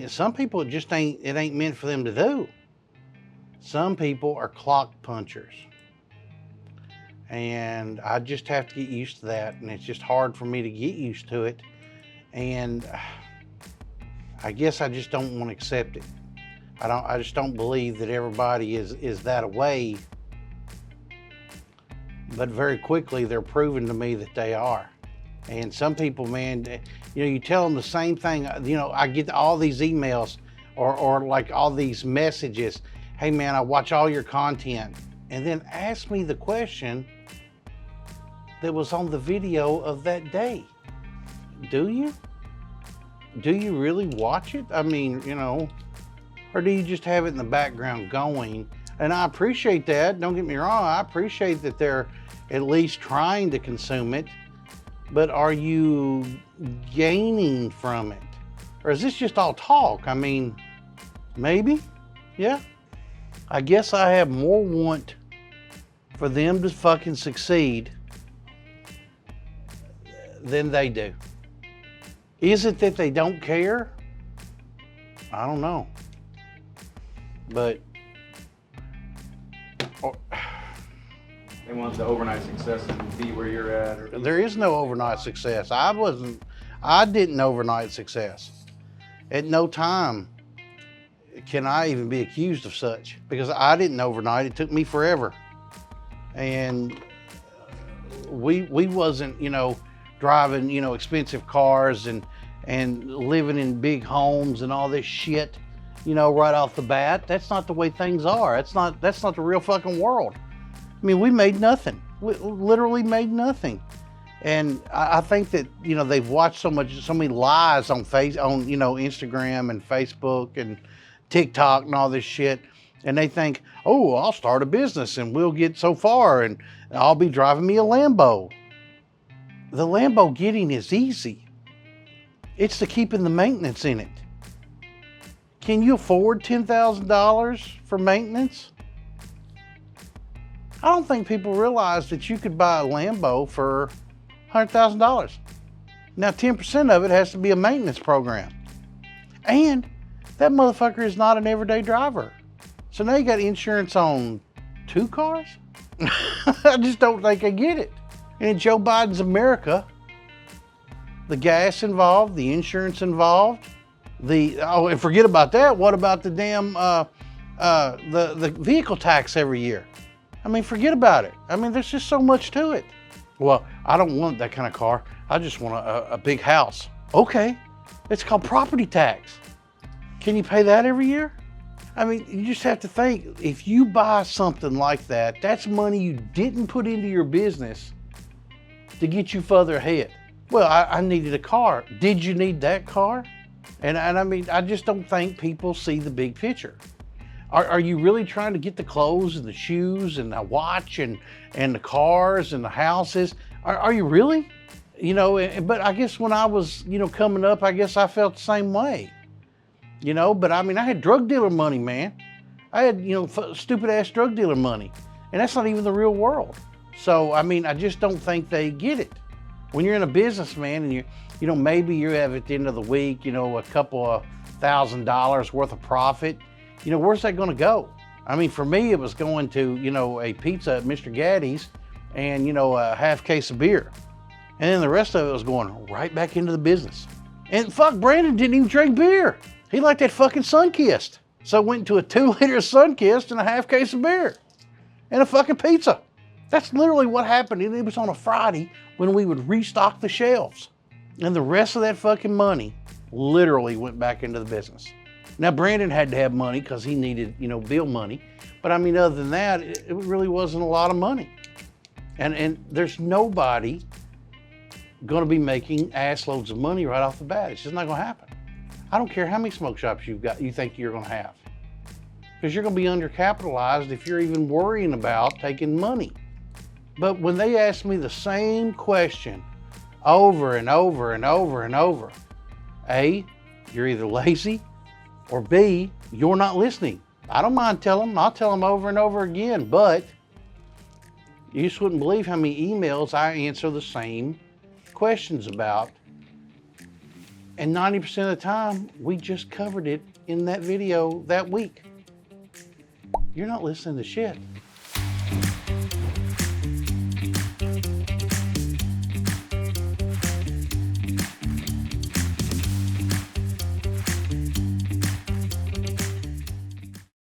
Some people it ain't meant for them to do. Some people are clock punchers. And I just have to get used to that. And it's just hard for me to get used to it. And I guess I just don't want to accept it. I just don't believe that everybody is that way. But very quickly they're proving to me that they are. And some people, man, you tell them the same thing. I get all these emails or like all these messages. Hey man, I watch all your content. And then ask me the question that was on the video of that day. Do you? Do you really watch it? I mean, or do you just have it in the background going? And I appreciate that, don't get me wrong. I appreciate that they're at least trying to consume it, but are you gaining from it? Or is this just all talk? I mean, maybe, yeah. I guess I have more want for them to fucking succeed than they do. Is it that they don't care? I don't know. But they want the overnight success and be where you're at. Or there is no overnight success. I didn't overnight success. At no time can I even be accused of such, because I didn't overnight. It took me forever. And we wasn't, driving, expensive cars and living in big homes and all this shit, right off the bat. That's not the way things are. That's not the real fucking world. I mean, we made nothing. We literally made nothing. And I think that, they've watched so many lies on Instagram and Facebook and TikTok and all this shit. And they think, oh, I'll start a business and we'll get so far and I'll be driving me a Lambo. The Lambo getting is easy. It's the keeping the maintenance in it. Can you afford $10,000 for maintenance? I don't think people realize that you could buy a Lambo for $100,000. Now, 10% of it has to be a maintenance program. And that motherfucker is not an everyday driver. So now you got insurance on 2 cars? I just don't think I get it. And in Joe Biden's America, the gas involved, the insurance involved, and forget about that. What about the damn, the vehicle tax every year? I mean, forget about it. I mean, there's just so much to it. Well, I don't want that kind of car. I just want a big house. Okay, it's called property tax. Can you pay that every year? I mean, you just have to think, if you buy something like that, that's money you didn't put into your business to get you further ahead. Well, I needed a car. Did you need that car? And I mean, I just don't think people see the big picture. Are you really trying to get the clothes and the shoes and the watch and the cars and the houses? Are you really? But I guess when I was, coming up, I guess I felt the same way. But I mean, I had drug dealer money, man. I had, stupid ass drug dealer money. And that's not even the real world. So, I mean, I just don't think they get it. When you're in a business, man, and maybe you have at the end of the week, a couple of $1,000 worth of profit, where's that going to go? I mean, for me, it was going to, a pizza at Mr. Gaddy's and, a half case of beer. And then the rest of it was going right back into the business. And fuck, Brandon didn't even drink beer. He liked that fucking Sunkist. So I went to a 2-liter Sunkist and a half case of beer and a fucking pizza. That's literally what happened. And it was on a Friday when we would restock the shelves. And the rest of that fucking money literally went back into the business. Now, Brandon had to have money because he needed, bill money. But I mean, other than that, it really wasn't a lot of money. And there's nobody going to be making ass loads of money right off the bat. It's just not going to happen. I don't care how many smoke shops you think you're going to have. Because you're going to be undercapitalized if you're even worrying about taking money. But when they ask me the same question over and over and over and over, A, you're either lazy, or B, you're not listening. I don't mind telling them. I'll tell them over and over again, but you just wouldn't believe how many emails I answer the same questions about And 90% of the time, we just covered it in that video that week. You're not listening to shit.